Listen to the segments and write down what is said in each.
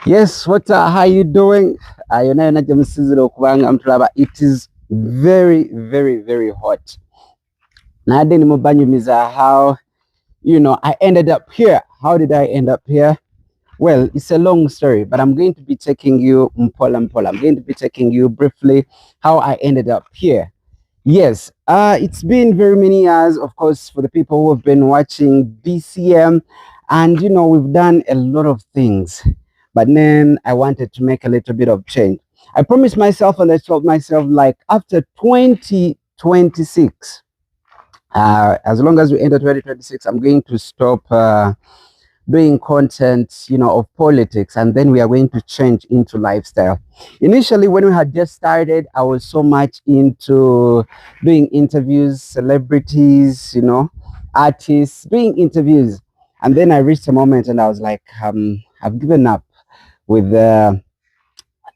Yes, how you doing? Yona yona jamusizile okubanga mtulaba. It is very, very, very hot. Nade nimubanyumiza how I ended up here. How did I end up here? Well, it's a long story, but I'm going to be taking you mpola mpola. I'm going to be taking you briefly how I ended up here. Yes, it's been very many years, of course, for the people who have been watching BCM, and we've done a lot of things, but then I wanted to make a little bit of change. I promised myself, and I told myself, like after 2026, as long as we enter 2026, I'm going to stop doing content, of politics, and then we are going to change into lifestyle. Initially, when we had just started, I was so much into doing interviews, celebrities, artists, doing interviews. And then I reached a moment and I was like, I've given up with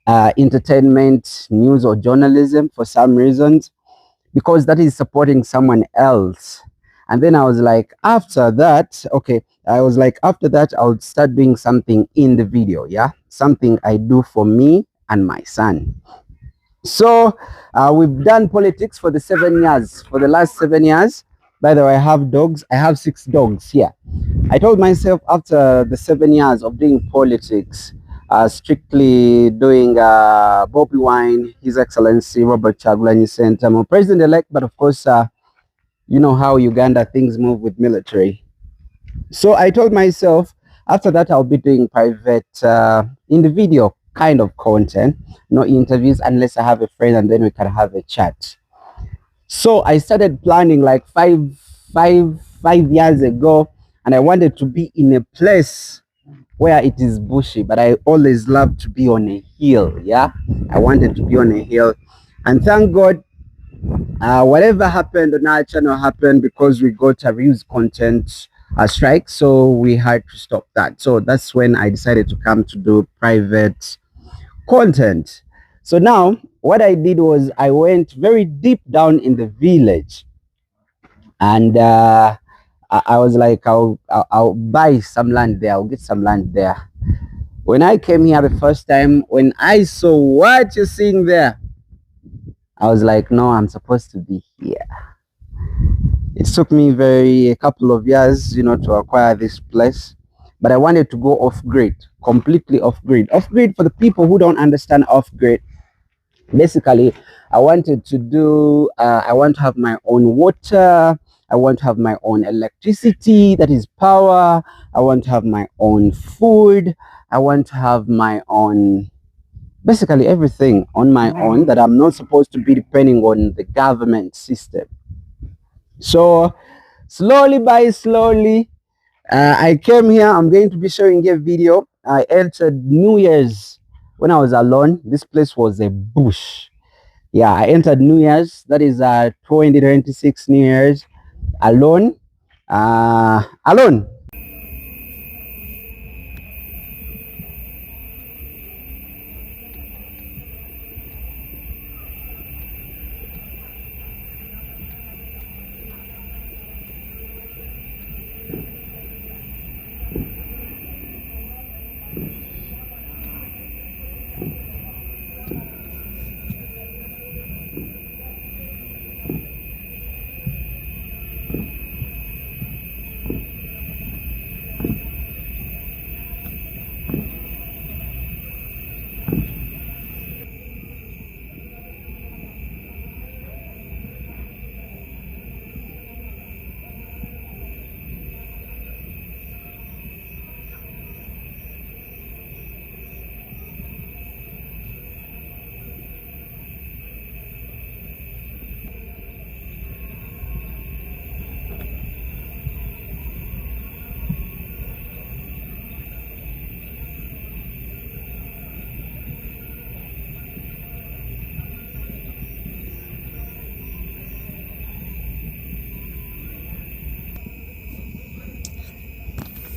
entertainment, news, or journalism for some reasons, because that is supporting someone else. And then I was like, after that, okay, I was like, after that, I would start doing something in the video, yeah, something I do for me and my son. So we've done politics for the 7 years, for the last 7 years. By the way, I have dogs. I have 6 dogs here. I told myself after the 7 years of doing politics, strictly doing Bobby Wine, His Excellency Robert Chagulanyi Sent, I'm a president-elect, but of course, you know how Uganda things move with military. So I told myself after that I'll be doing private in the video kind of content, no interviews unless I have a friend and then we can have a chat. So I started planning like five years ago, and I wanted to be in a place where it is bushy, but I always love to be on a hill. Yeah, I wanted to be on a hill, and thank God, whatever happened on our channel happened because we got a views content strike, so we had to stop that. So that's when I decided to come to do private content. So now what I did was I went very deep down in the village, and I was like, I'll buy some land there. I'll get some land there. When I came here the first time, when I saw what you're seeing there, I was like, no, I'm supposed to be here. It took me a couple of years, to acquire this place, but I wanted to go off grid, completely off grid. Off grid, for the people who don't understand off grid, basically, I wanted to do, I want to have my own water. I want to have my own electricity, that is power. I want to have my own food. I want to have my own, basically everything on my own, that I'm not supposed to be depending on the government system. So slowly by slowly, I came here. I'm going to be showing a video. I entered New Year's when I was alone. This place was a bush. Yeah, I entered New Year's. That is 2026 New Year's alone. Alone.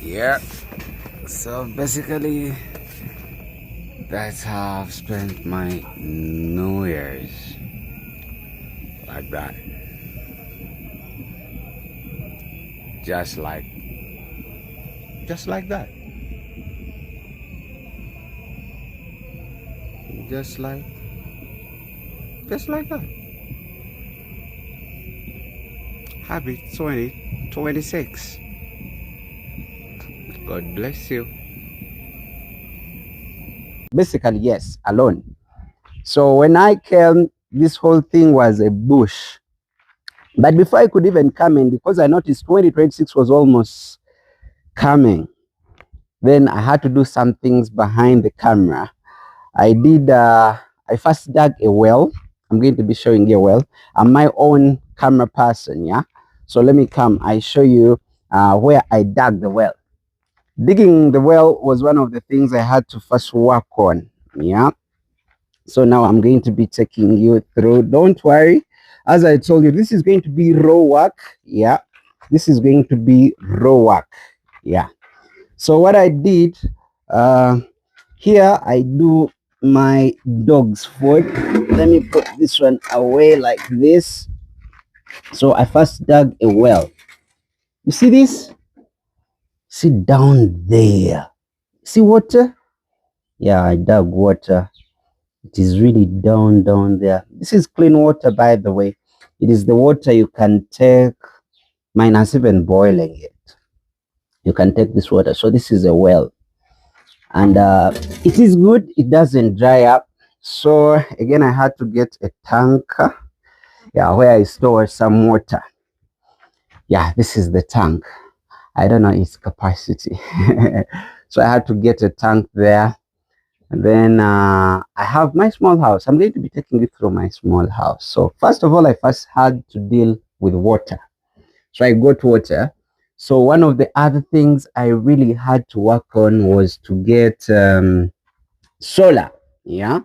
Yeah. So basically, that's how I've spent my New Year's. Like that. Just like that. just like that. Happy 2026. God bless you. Basically, yes, alone. So when I came, this whole thing was a bush. But before I could even come in, because I noticed 2026 was almost coming, then I had to do some things behind the camera. I first dug a well. I'm going to be showing you a well. I'm my own camera person, yeah? So let me come, I show you where I dug the well. Digging the well was one of the things I had to first work on, yeah? So now I'm going to be taking you through. Don't worry. As I told you, this is going to be raw work, yeah? This is going to be raw work, yeah? So what I did, here I do my dog's food. Let me put this one away like this. So I first dug a well. You see this? See down there. See water? Yeah, I dug water. It is really down there. This is clean water, by the way. It is the water you can take, minus even boiling it. You can take this water. So this is a well. And it is good. It doesn't dry up. So again, I had to get a tanker, yeah, where I store some water. Yeah, this is the tank. I don't know its capacity. So I had to get a tank there. And then I have my small house. I'm going to be taking you through my small house. So first of all, I first had to deal with water. So I got water. So one of the other things I really had to work on was to get solar, yeah,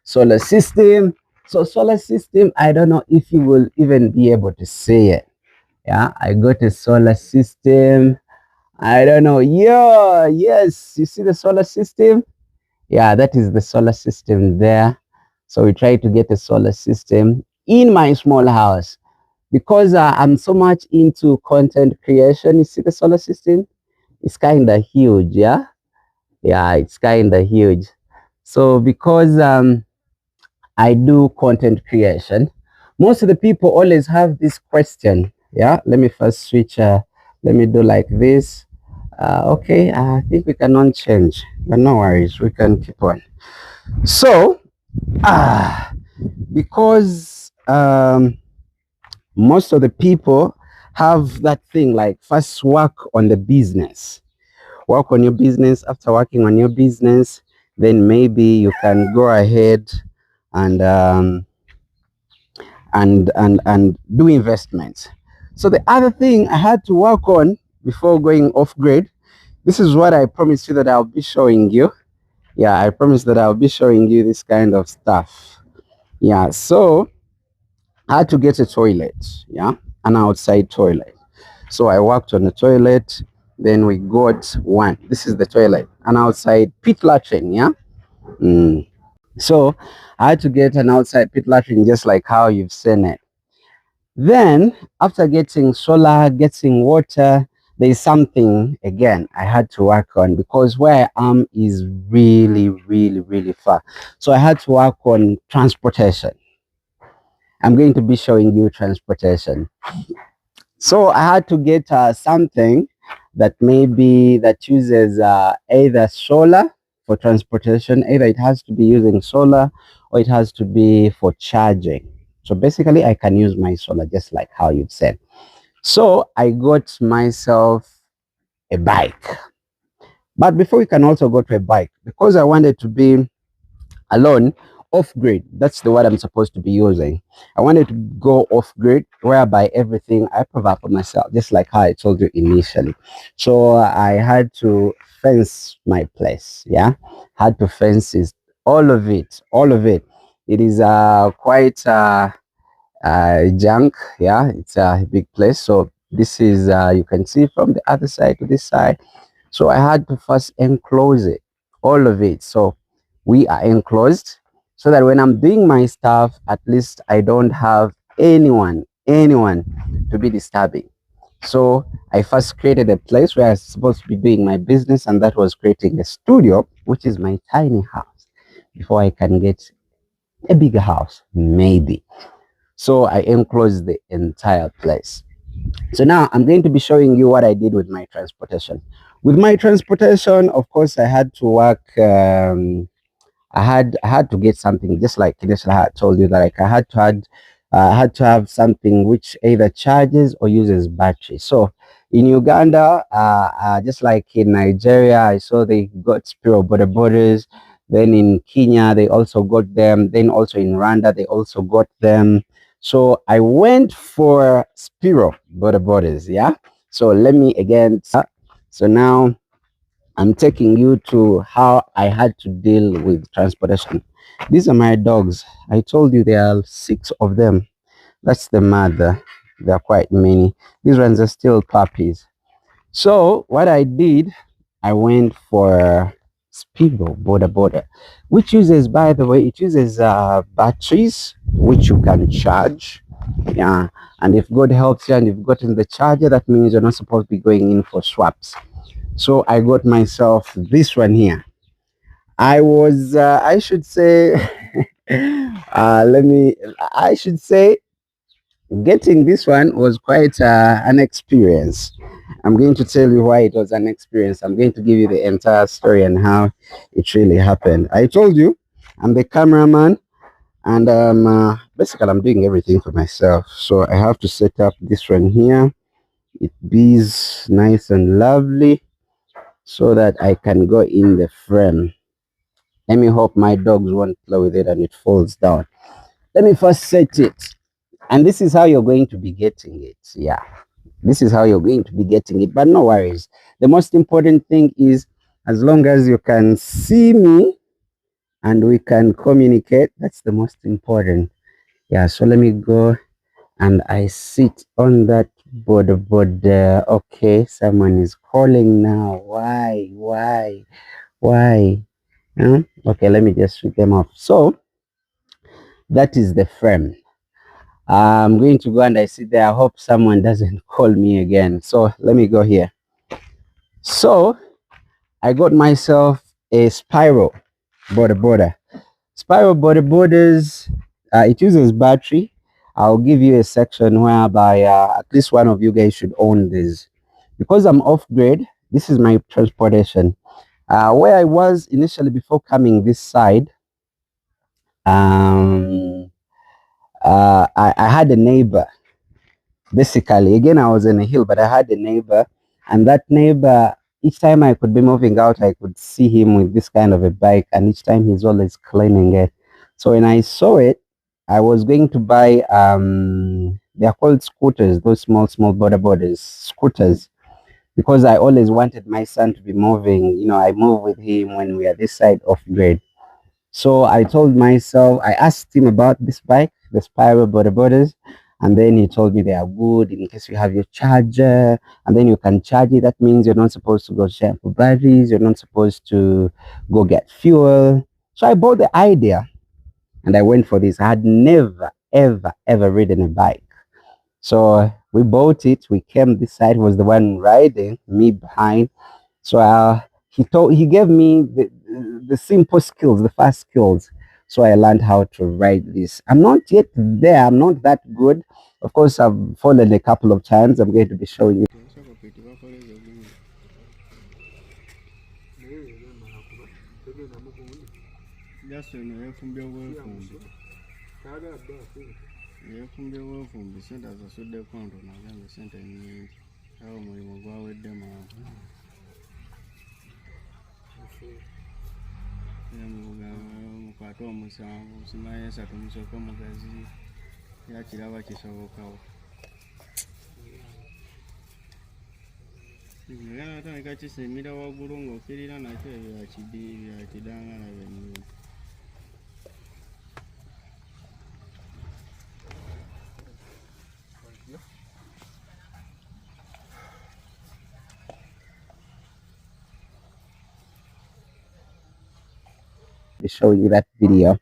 solar system. So solar system, I don't know if you will even be able to see it. Yeah, I got a solar system. I don't know. Yeah, yes, you see the solar system? Yeah, that is the solar system there. So we try to get a solar system in my small house because I'm so much into content creation. You see the solar system? It's kind of huge, yeah? Yeah, it's kind of huge. So because I do content creation, most of the people always have this question. Yeah, let me first switch. Let me do like this. Okay, I think we can change, but no worries, we can keep on. So, because most of the people have that thing like first work on the business, work on your business. After working on your business, then maybe you can go ahead and do investments. So the other thing I had to work on before going off grid, this is what I promised you that I'll be showing you. Yeah, I promised that I'll be showing you this kind of stuff. Yeah, so I had to get a toilet, yeah, an outside toilet. So I worked on the toilet. Then we got one. This is the toilet, an outside pit latrine, yeah. So I had to get an outside pit latrine just like how you've seen it. Then after getting solar, getting water, there's something again I had to work on because where I am is really far. So I had to work on transportation. I'm going to be showing you transportation. So I had to get something that maybe that uses either solar for transportation, either it has to be using solar or it has to be for charging. So basically I can use my solar just like how you've said. So I got myself a bike. But before we can also go to a bike, because I wanted to be alone, off grid, that's the word I'm supposed to be using. I wanted to go off grid whereby everything I provide for myself, just like how I told you initially. So I had to fence my place, yeah, had to fence it, all of it. It is quite junk, yeah, it's a big place. So this is you can see from the other side to this side. So I had to first enclose it, all of it. So we are enclosed so that when I'm doing my stuff, at least I don't have anyone to be disturbing. So I first created a place where I was supposed to be doing my business, and that was creating a studio, which is my tiny house. before I can get a bigger house, maybe. So I enclosed the entire place. So now I'm going to be showing you what I did with my transportation. With my transportation, of course, I had to work. I had to get something, just like initially I had told you that, like, I had to have something which either charges or uses battery. So in Uganda, just like in Nigeria, I saw they got Spiro border borders. Then in Kenya, they also got them. Then also in Rwanda, they also got them. So I went for Spiro border borders. Yeah. So let me again. So now I'm taking you to how I had to deal with transportation. These are my dogs. I told you there are 6 of them. That's the mother. There are quite many. These ones are still puppies. So what I did, I went for Speedo border border, which uses, by the way, it uses batteries which you can charge. Yeah, and if God helps you and you've gotten the charger, that means you're not supposed to be going in for swaps. So I got myself this one here. I should say, I should say, getting this one was quite an experience. I'm going to tell you why it was an experience. I'm going to give you the entire story and how it really happened. I told you, I'm the cameraman, and basically, I'm doing everything for myself. So I have to set up this one here. It bees nice and lovely so that I can go in the frame. Let me hope my dogs won't play with it and it falls down. Let me first set it. And this is how you're going to be getting it. Yeah. This is how you're going to be getting it. But no worries. The most important thing is, as long as you can see me and we can communicate, that's the most important. Yeah. So let me go and I sit on that board. Okay. Someone is calling now. Why? Okay, let me just switch them off. So that is the frame. I'm going to go and I sit there. I hope someone doesn't call me again. So let me go here. So I got myself a Spiro border. Spiro border borders. It uses battery. I'll give you a section whereby at least one of you guys should own this. Because I'm off grid, this is my transportation. Where I was initially before coming this side, I had a neighbor. Basically, again, I was in a hill, but I had a neighbor, and that neighbor, each time I could be moving out, I could see him with this kind of a bike, and each time he's always cleaning it. So when I saw it, I was going to buy they are called scooters, those small border borders scooters, because I always wanted my son to be moving. I move with him when we are this side of grade. So I told myself, I asked him about this bike, the Spiro border borders, and then he told me they are good in case you have your charger, and then you can charge it. That means you're not supposed to go share for batteries, you're not supposed to go get fuel. So I bought the idea and I went for this. I had never, ever ridden a bike. So we bought it, we came this side, was the one riding, me behind. So he gave me the simple skills, the fast skills. So I learned how to ride this. I'm not yet there. I'm not that good. Of course, I've fallen a couple of times. I'm going to be showing you. Showing you that video.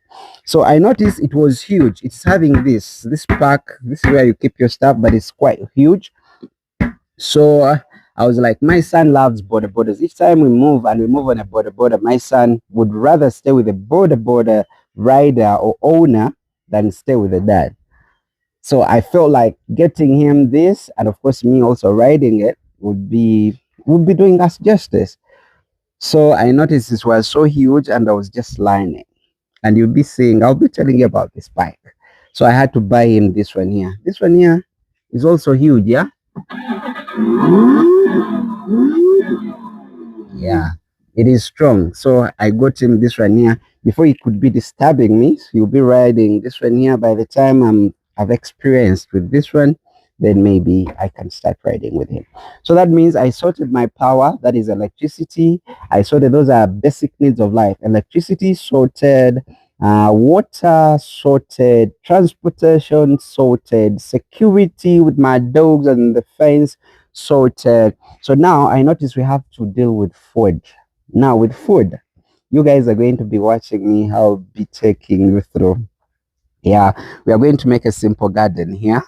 So I noticed it was huge. It's having this pack. This is where you keep your stuff, but it's quite huge. So I was like, my son loves border borders. Each time we move and we move on a border border, my son would rather stay with a border border rider or owner than stay with the dad. So I felt like getting him this, and of course me also riding it would be doing us justice. So I noticed this was so huge, and I was just lining. And you'll be seeing, I'll be telling you about this bike. So I had to buy him this one here. This one here is also huge, yeah. Yeah, it is strong. So I got him this one here before he could be disturbing me. So he'll be riding this one here. By the time I've experienced with this one, then maybe I can start riding with him. So that means I sorted my power, that is electricity. I sorted, those are basic needs of life. Electricity sorted, water sorted, transportation sorted, security with my dogs and the fence sorted. So now I notice we have to deal with food. Now with food, you guys are going to be watching me. I'll be taking you through. Yeah, we are going to make a simple garden here,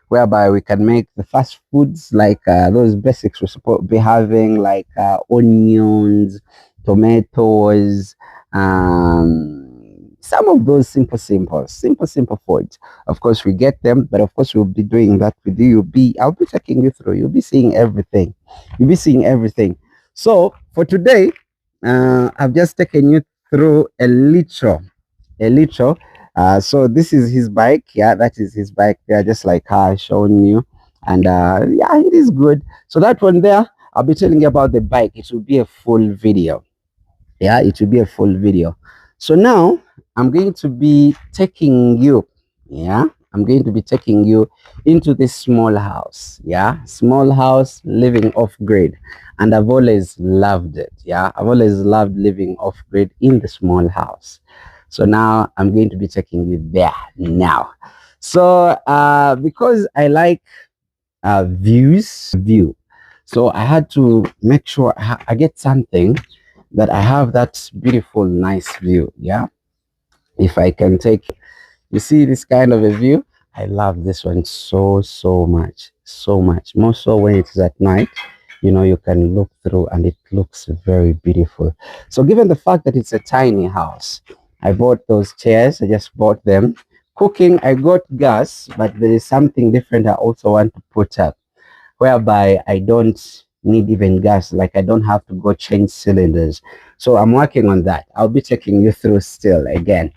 whereby we can make the fast foods like those basics we're supposed to be having, like onions, tomatoes, some of those simple foods. Of course, we get them, but of course, we'll be doing that with you. I'll be taking you through. You'll be seeing everything. You'll be seeing everything. So for today, I've just taken you through a little. So this is his bike. Yeah, that is his bike there, just like I shown you. And yeah, it is good. So that one there, I'll be telling you about the bike. It will be a full video. Yeah, it will be a full video. So now I'm going to be taking you. Yeah, I'm going to be taking you into this small house. Yeah, small house living off grid. And I've always loved it. Yeah, I've always loved living off grid in the small house. So now I'm going to be taking you there now. So because I like view, so I had to make sure I get something that I have that beautiful, nice view. Yeah, if I can take, you see this kind of a view. I love this one so much, so much. More so when it is at night. You can look through and it looks very beautiful. So given the fact that it's a tiny house, I bought those chairs. I just bought them. Cooking, I got gas, but there is something different I also want to put up, whereby I don't need even gas. Like I don't have to go change cylinders. So I'm working on that. I'll be taking you through still again.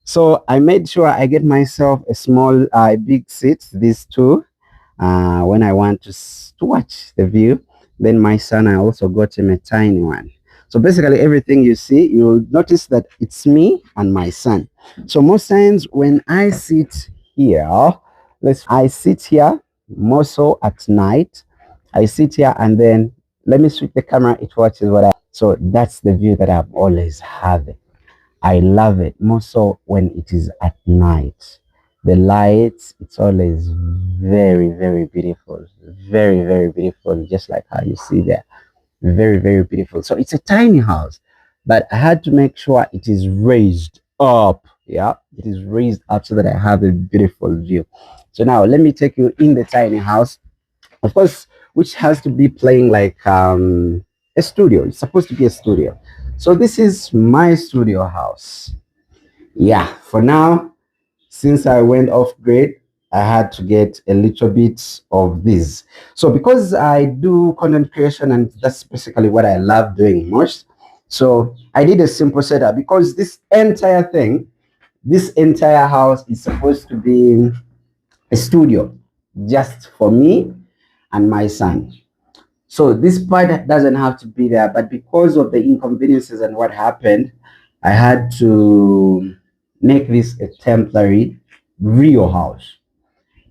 So I made sure I get myself a small, big seat, these two, when I want to watch the view. Then my son, I also got him a tiny one. So basically everything you see, you'll notice that it's me and my son. So most times when I sit here, I sit here more so at night. I sit here and then let me switch the camera. It watches what I. So that's the view that I've always had. I love it more so when it is at night. The lights, it's always very beautiful. Very beautiful, just like how you see there. Very beautiful. So it's a tiny house, but I had to make sure it is raised up. Yeah, it is raised up so that I have a beautiful view. So now let me take you in the tiny house, of course, which has to be playing like a studio. It's supposed to be a studio. So this is my studio house. Yeah, for now, since I went off grid, I had to get a little bit of this. So because I do content creation and that's basically what I love doing most, so I did a simple setup because this entire house is supposed to be a studio just for me and my son. So this part doesn't have to be there, but because of the inconveniences and what happened, I had to make this a temporary real house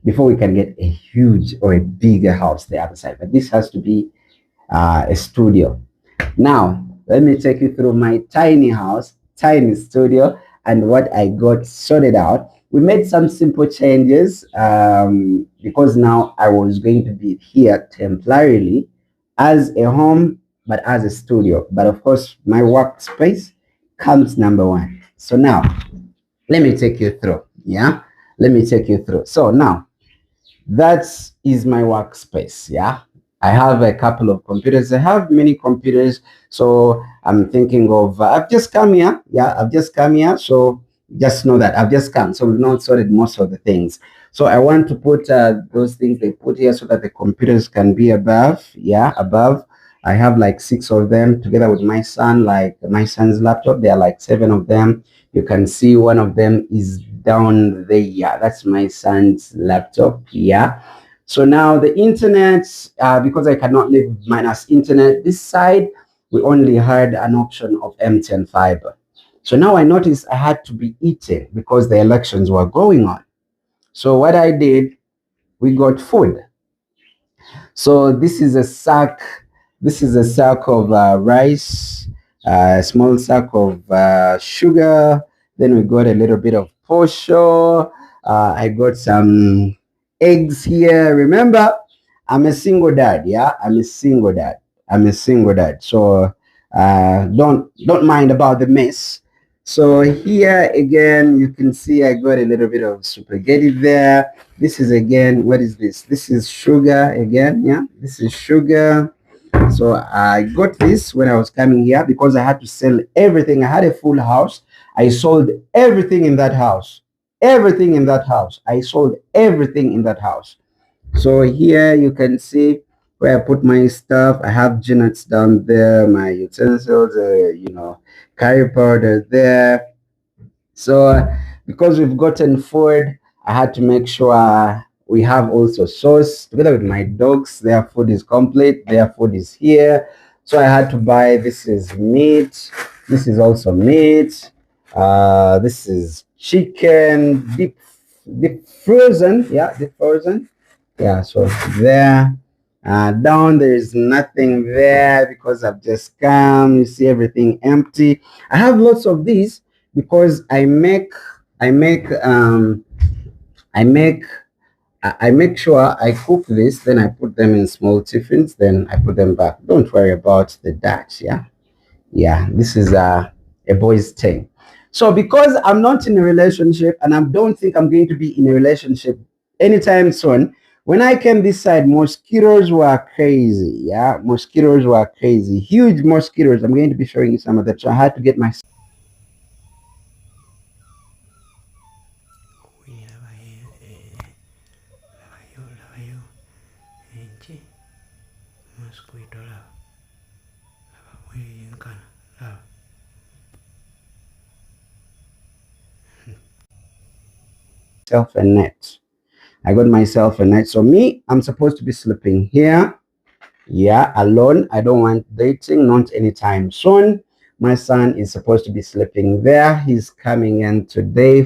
before we can get a huge or a bigger house the other side. But this has to be a studio. Now, let me take you through my tiny house, tiny studio, and what I got sorted out. We made some simple changes because now I was going to be here temporarily as a home, but as a studio. But of course, my workspace comes number one. So now, let me take you through. Yeah, let me take you through. So now, that is my workspace. Yeah, I have a couple of computers. I have many computers. So I'm thinking of, I've just come here. Yeah, I've just come here. So just know that I've just come. So we've not sorted most of the things. So I want to put those things they put here so that the computers can be above. Yeah, above. I have like 6 of them together with my son, like my son's laptop. There are like 7 of them. You can see one of them is down there. Yeah, that's my son's laptop. Yeah. So now the internet, because I cannot live minus internet, this side, we only had an option of MTN fiber. So now I noticed I had to be eating because the elections were going on. So what I did, we got food. So this is a sack of rice, a small sack of sugar. Then we got a little bit of posho. I got some eggs here. Remember, I'm a single dad. Yeah, I'm a single dad. I'm a single dad. So don't mind about the mess. So here again, you can see I got a little bit of spaghetti there. This is again, what is this? This is sugar again. Yeah, this is sugar. So I got this when I was coming here because I had to sell everything. I had a full house. I sold everything in that house. Everything in that house. I sold everything in that house. So here you can see where I put my stuff. I have Jeanettes down there, my utensils, curry powder there. So because we've gotten food, I had to make sure we have also sauce together with my dogs. Their food is complete. Their food is here. So I had to buy. This is meat. This is also meat. This is chicken, deep frozen. Yeah, deep frozen. Yeah. So there. Down there is nothing there because I've just come. You see everything empty. I have lots of these because I make I make I make sure I cook this, then I put them in small tiffins, then I put them back. Don't worry about the Dutch, yeah. Yeah, this is a boy's thing. So because I'm not in a relationship and I don't think I'm going to be in a relationship anytime soon, when I came this side, mosquitoes were crazy. Yeah, mosquitoes were crazy. Huge mosquitoes. I'm going to be showing you some of that. So I had to get my myself a net. I got myself a net. So me, I'm supposed to be sleeping here. Yeah, alone. I don't want dating, not anytime soon. My son is supposed to be sleeping there. He's coming in today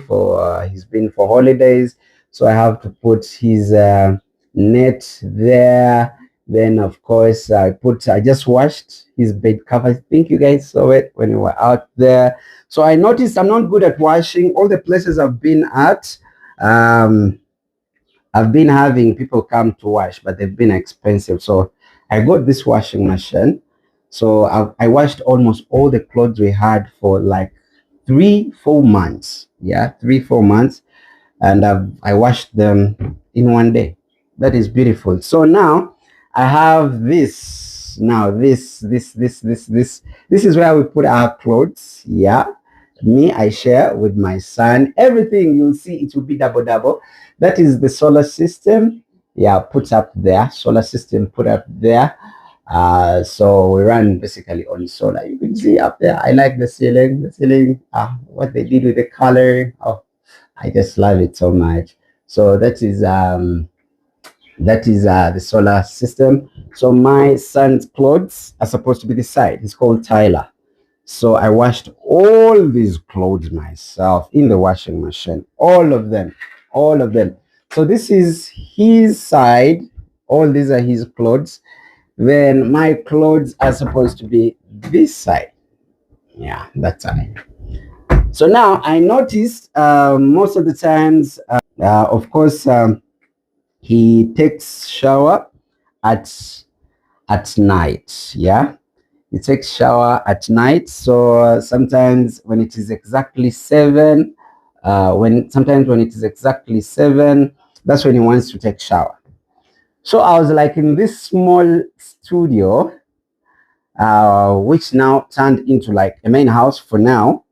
he's been for holidays. So I have to put his net there. Then of course I just washed his bed cover. I think you guys saw it when we were out there. So I noticed I'm not good at washing. All the places I've been at, um, I've been having people come to wash, but they've been expensive. So I got this washing machine. So I washed almost all the clothes we had for like 3 4 months. Yeah, 3 4 months, and I washed them in one day. That is beautiful. So now I have this. Now this is where we put our clothes. Yeah, me, I share with my son. Everything you'll see, it will be double double. That is the solar system. Yeah, put up there. Solar system put up there. So we run basically on solar. You can see up there. I like the ceiling. The ceiling. What they did with the color. Oh, I just love it so much. So that is the solar system. So my son's clothes are supposed to be this side. It's called Tyler. So I washed all these clothes myself in the washing machine, all of them, all of them. So this is his side. All these are his clothes. Then my clothes are supposed to be this side. Yeah, that's right. So now I noticed most of the times, of course, he takes shower at night. Yeah, he takes shower at night. So sometimes when it is exactly 7, when it is exactly 7, that's when he wants to take shower. So I was like in this small studio, which now turned into like a main house for now.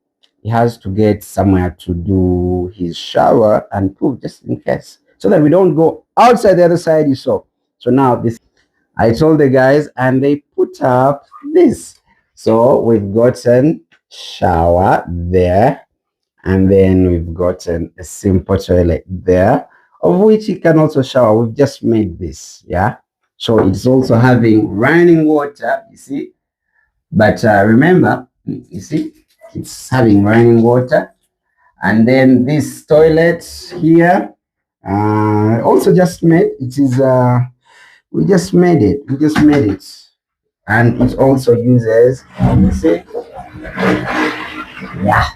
He has to get somewhere to do his shower and poop just in case, so that we don't go outside the other side. You saw. So now this, I told the guys, and they put up this. So we've gotten shower there, and then we've gotten a simple toilet there, of which you can also shower. We've just made this, yeah. So it's also having running water, you see. But remember, you see, it's having running water. And then this toilet here, also just made. It is we just made it. We just made it, and it also uses. You see, yeah.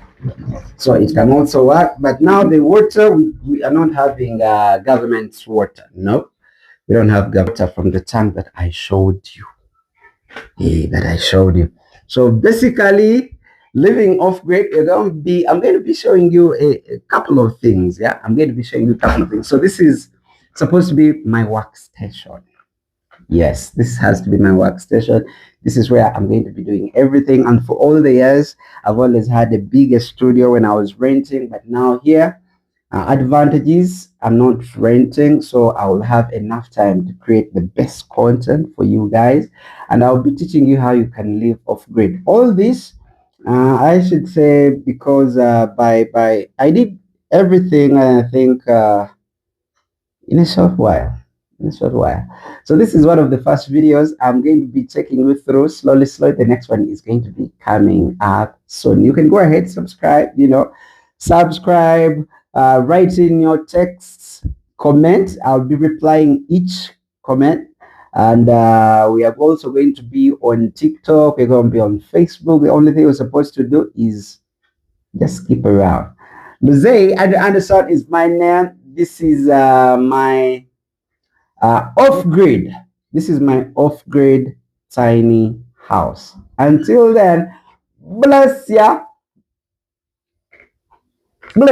So it can also work. But now the water, we are not having government water. No, we don't have water from the tank that I showed you. That I showed you. So basically, living off grid, I'm going to be showing you a couple of things. Yeah, I'm going to be showing you a couple of things. So this is supposed to be my workstation. Yes, this has to be my workstation. This is where I'm going to be doing everything. And for all the years, I've always had a bigger studio when I was renting, but now here, advantages, I'm not renting, so I will have enough time to create the best content for you guys, and I'll be teaching you how you can live off grid. All this, I should say, because by I did everything, I think, in a short while. In a short while. So this is one of the first videos I'm going to be taking you through slowly, slowly. The next one is going to be coming up soon. You can go ahead, subscribe, subscribe, write in your texts, comment. I'll be replying each comment. And we are also going to be on TikTok. We're going to be on Facebook. The only thing we're supposed to do is just keep around. Luze Anderson is my name. This is my off-grid. This is my off-grid tiny house. Until then, bless ya. Bless.